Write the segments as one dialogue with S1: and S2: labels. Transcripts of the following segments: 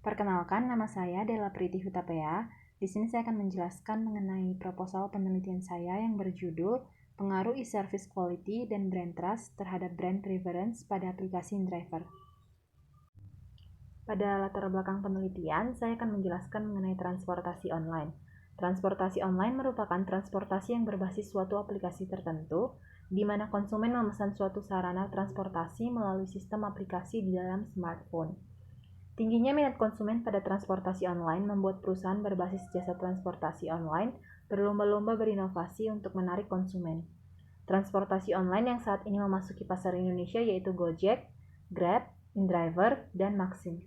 S1: Perkenalkan, nama saya Della Priti Hutapea. Di sini saya akan menjelaskan mengenai proposal penelitian saya yang berjudul Pengaruh e-service quality dan brand trust terhadap brand preference pada aplikasi InDriver. Pada latar belakang penelitian, saya akan menjelaskan mengenai transportasi online. Transportasi online merupakan transportasi yang berbasis suatu aplikasi tertentu, di mana konsumen memesan suatu sarana transportasi melalui sistem aplikasi di dalam smartphone. Tingginya minat konsumen pada transportasi online membuat perusahaan berbasis jasa transportasi online berlomba-lomba berinovasi untuk menarik konsumen. Transportasi online yang saat ini memasuki pasar Indonesia yaitu Gojek, Grab, InDriver, dan Maxim.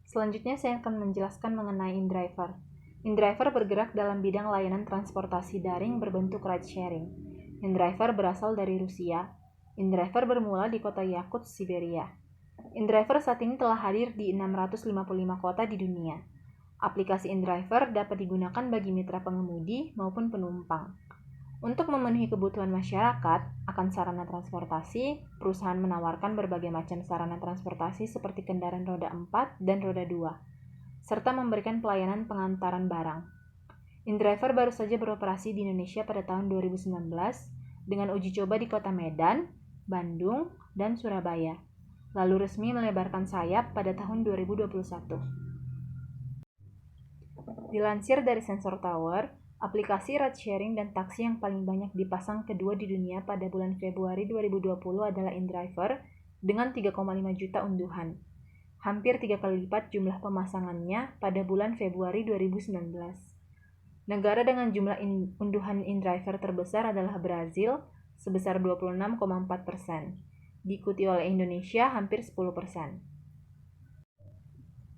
S1: Selanjutnya saya akan menjelaskan mengenai InDriver. InDriver bergerak dalam bidang layanan transportasi daring berbentuk ride sharing. InDriver berasal dari Rusia. InDriver bermula di kota Yakutsk, Siberia. InDriver saat ini telah hadir di 655 kota di dunia. Aplikasi InDriver dapat digunakan bagi mitra pengemudi maupun penumpang. Untuk memenuhi kebutuhan masyarakat akan sarana transportasi, perusahaan menawarkan berbagai macam sarana transportasi seperti kendaraan roda 4 dan roda 2, serta memberikan pelayanan pengantaran barang. InDriver baru saja beroperasi di Indonesia pada tahun 2019 dengan uji coba di kota Medan, Bandung, dan Surabaya. Lalu resmi melebarkan sayap pada tahun 2021. Dilansir dari Sensor Tower, aplikasi ride sharing dan taksi yang paling banyak dipasang kedua di dunia pada bulan Februari 2020 adalah InDriver dengan 3,5 juta unduhan. Hampir 3 kali lipat jumlah pemasangannya pada bulan Februari 2019. Negara dengan jumlah unduhan InDriver terbesar adalah Brazil sebesar 26,4%. Diikuti oleh Indonesia hampir 10%.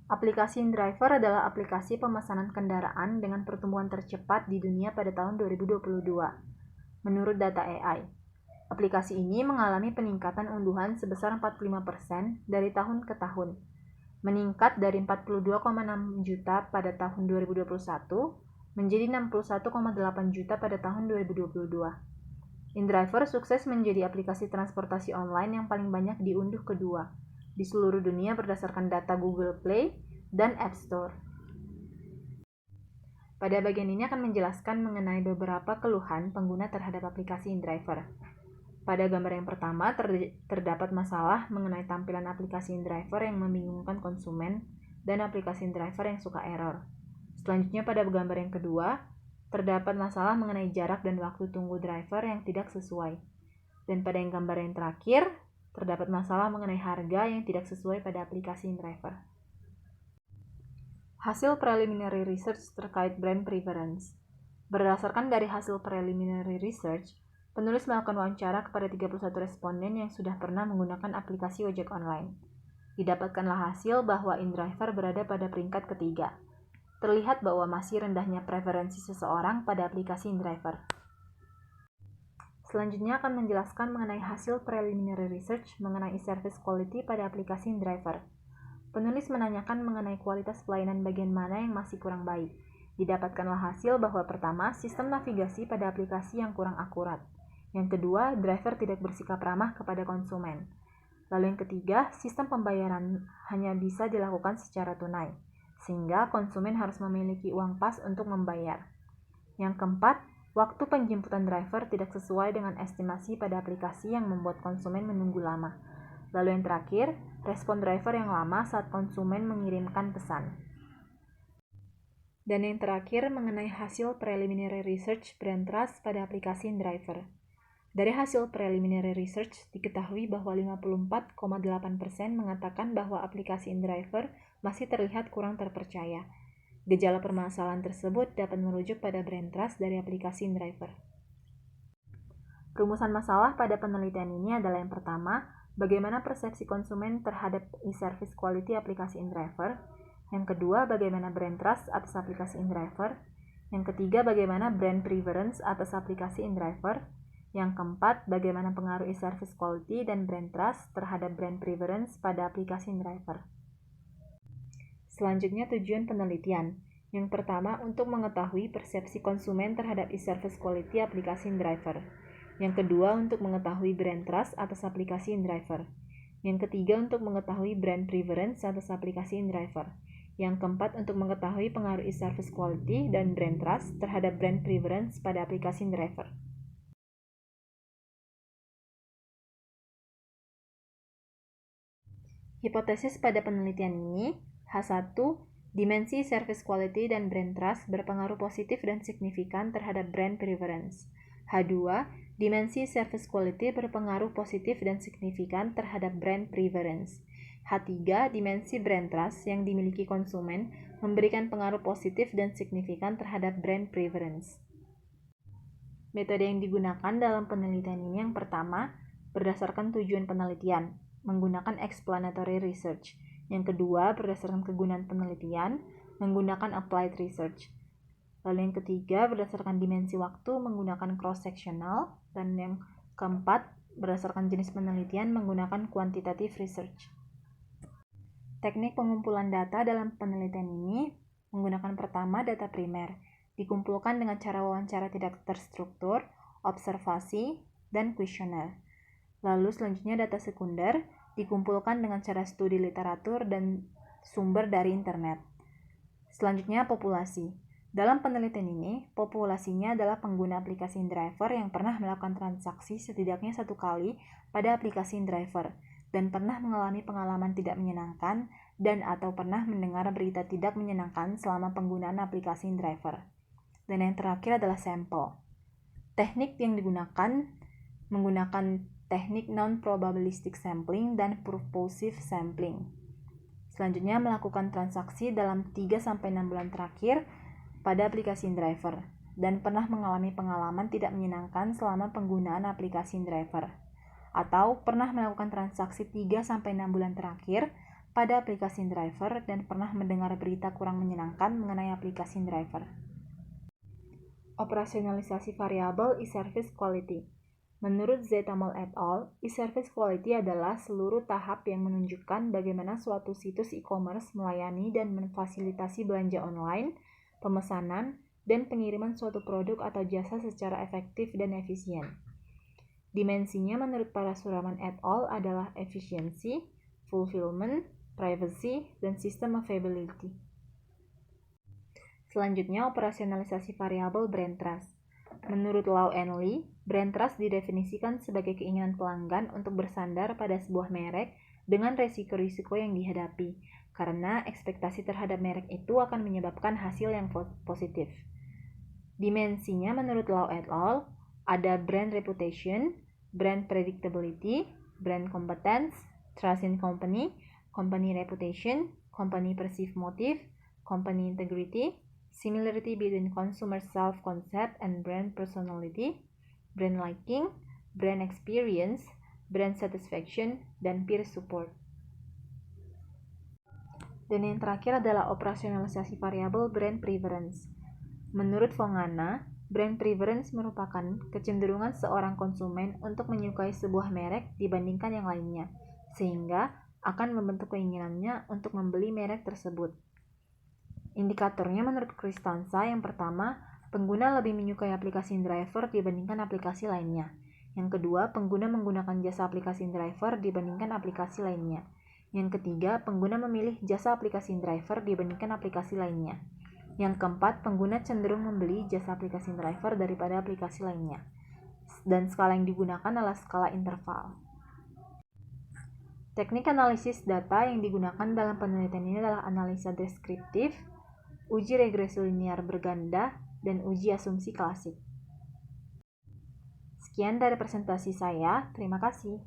S1: Aplikasi InDriver adalah aplikasi pemesanan kendaraan dengan pertumbuhan tercepat di dunia pada tahun 2022, menurut data AI. Aplikasi ini mengalami peningkatan unduhan sebesar 45% dari tahun ke tahun, meningkat dari 42,6 juta pada tahun 2021 menjadi 61,8 juta pada tahun 2022. InDriver sukses menjadi aplikasi transportasi online yang paling banyak diunduh kedua di seluruh dunia berdasarkan data Google Play dan App Store. Pada bagian ini akan menjelaskan mengenai beberapa keluhan pengguna terhadap aplikasi InDriver. Pada gambar yang pertama terdapat masalah mengenai tampilan aplikasi InDriver yang membingungkan konsumen dan aplikasi InDriver yang suka error. Selanjutnya pada gambar yang kedua, terdapat masalah mengenai jarak dan waktu tunggu driver yang tidak sesuai. Dan pada gambar yang terakhir, terdapat masalah mengenai harga yang tidak sesuai pada aplikasi InDriver. Hasil preliminary research terkait brand preference. Berdasarkan dari hasil preliminary research, penulis melakukan wawancara kepada 31 responden yang sudah pernah menggunakan aplikasi ojek online. Didapatkanlah hasil bahwa InDriver berada pada peringkat ketiga. Terlihat bahwa masih rendahnya preferensi seseorang pada aplikasi InDriver. Selanjutnya akan menjelaskan mengenai hasil preliminary research mengenai e-service quality pada aplikasi InDriver. Penulis menanyakan mengenai kualitas pelayanan bagian mana yang masih kurang baik. Didapatkanlah hasil bahwa pertama, sistem navigasi pada aplikasi yang kurang akurat. Yang kedua, driver tidak bersikap ramah kepada konsumen. Lalu yang ketiga, sistem pembayaran hanya bisa dilakukan secara tunai, sehingga konsumen harus memiliki uang pas untuk membayar. Yang keempat, waktu penjemputan driver tidak sesuai dengan estimasi pada aplikasi yang membuat konsumen menunggu lama. Lalu yang terakhir, respon driver yang lama saat konsumen mengirimkan pesan. Dan yang terakhir mengenai hasil preliminary research brand trust pada aplikasi InDriver. Dari hasil preliminary research diketahui bahwa 54,8% mengatakan bahwa aplikasi InDriver masih terlihat kurang terpercaya. Gejala permasalahan tersebut dapat merujuk pada brand trust dari aplikasi InDriver. Rumusan masalah pada penelitian ini adalah yang pertama, bagaimana persepsi konsumen terhadap e-service quality aplikasi InDriver. Yang kedua, bagaimana brand trust atas aplikasi InDriver. Yang ketiga, bagaimana brand preference atas aplikasi InDriver. Yang keempat, bagaimana pengaruh e-service quality dan brand trust terhadap brand preference pada aplikasi InDriver. Selanjutnya tujuan penelitian. Yang pertama, untuk mengetahui persepsi konsumen terhadap e-service quality aplikasi InDriver. Yang kedua, untuk mengetahui brand trust atas aplikasi InDriver. Yang ketiga, untuk mengetahui brand preference atas aplikasi InDriver. Yang keempat, untuk mengetahui pengaruh e-service quality dan brand trust terhadap brand preference pada aplikasi InDriver. Hipotesis pada penelitian ini, H1, dimensi service quality dan brand trust berpengaruh positif dan signifikan terhadap brand preference. H2, dimensi service quality berpengaruh positif dan signifikan terhadap brand preference. H3, dimensi brand trust yang dimiliki konsumen memberikan pengaruh positif dan signifikan terhadap brand preference. Metode yang digunakan dalam penelitian ini yang pertama, berdasarkan tujuan penelitian, menggunakan explanatory research. Yang kedua, berdasarkan kegunaan penelitian, menggunakan applied research. Lalu yang ketiga, berdasarkan dimensi waktu, menggunakan cross-sectional. Dan yang keempat, berdasarkan jenis penelitian, menggunakan quantitative research. Teknik pengumpulan data dalam penelitian ini menggunakan pertama data primer, dikumpulkan dengan cara wawancara tidak terstruktur, observasi, dan kuesioner. Lalu selanjutnya data sekunder dikumpulkan dengan cara studi literatur dan sumber dari internet. Selanjutnya populasi. Dalam penelitian ini, populasinya adalah pengguna aplikasi InDriver yang pernah melakukan transaksi setidaknya 1 kali pada aplikasi InDriver dan pernah mengalami pengalaman tidak menyenangkan dan atau pernah mendengar berita tidak menyenangkan selama penggunaan aplikasi InDriver. Dan yang terakhir adalah sampel. Teknik yang digunakan menggunakan teknik non-probabilistic sampling dan purposive sampling. Selanjutnya melakukan transaksi dalam 3-6 bulan terakhir pada aplikasi InDriver dan pernah mengalami pengalaman tidak menyenangkan selama penggunaan aplikasi InDriver, atau pernah melakukan transaksi 3-6 bulan terakhir pada aplikasi InDriver dan pernah mendengar berita kurang menyenangkan mengenai aplikasi InDriver. Operasionalisasi variabel e-service quality. Menurut Zetamol et al., e-service quality adalah seluruh tahap yang menunjukkan bagaimana suatu situs e-commerce melayani dan memfasilitasi belanja online, pemesanan, dan pengiriman suatu produk atau jasa secara efektif dan efisien. Dimensinya menurut Parasuraman et al. Adalah efisiensi, fulfillment, privacy, dan system availability. Selanjutnya, operasionalisasi variabel brand trust. Menurut Lau and Lee, brand trust didefinisikan sebagai keinginan pelanggan untuk bersandar pada sebuah merek dengan resiko-risiko yang dihadapi, karena ekspektasi terhadap merek itu akan menyebabkan hasil yang positif. Dimensinya menurut Lau et al. Ada brand reputation, brand predictability, brand competence, trust in company, company reputation, company perceived motive, company integrity, similarity between consumer self-concept and brand personality, brand liking, brand experience, brand satisfaction, dan peer support. Dan yang terakhir adalah operasionalisasi variabel brand preference. Menurut Vongana, brand preference merupakan kecenderungan seorang konsumen untuk menyukai sebuah merek dibandingkan yang lainnya, sehingga akan membentuk keinginannya untuk membeli merek tersebut. Indikatornya menurut Kristansa, yang pertama, pengguna lebih menyukai aplikasi InDriver dibandingkan aplikasi lainnya. Yang kedua, pengguna menggunakan jasa aplikasi InDriver dibandingkan aplikasi lainnya. Yang ketiga, pengguna memilih jasa aplikasi InDriver dibandingkan aplikasi lainnya. Yang keempat, pengguna cenderung membeli jasa aplikasi InDriver daripada aplikasi lainnya. Dan skala yang digunakan adalah skala interval. Teknik analisis data yang digunakan dalam penelitian ini adalah analisa deskriptif, uji regresi linear berganda, dan uji asumsi klasik. Sekian dari presentasi saya, terima kasih.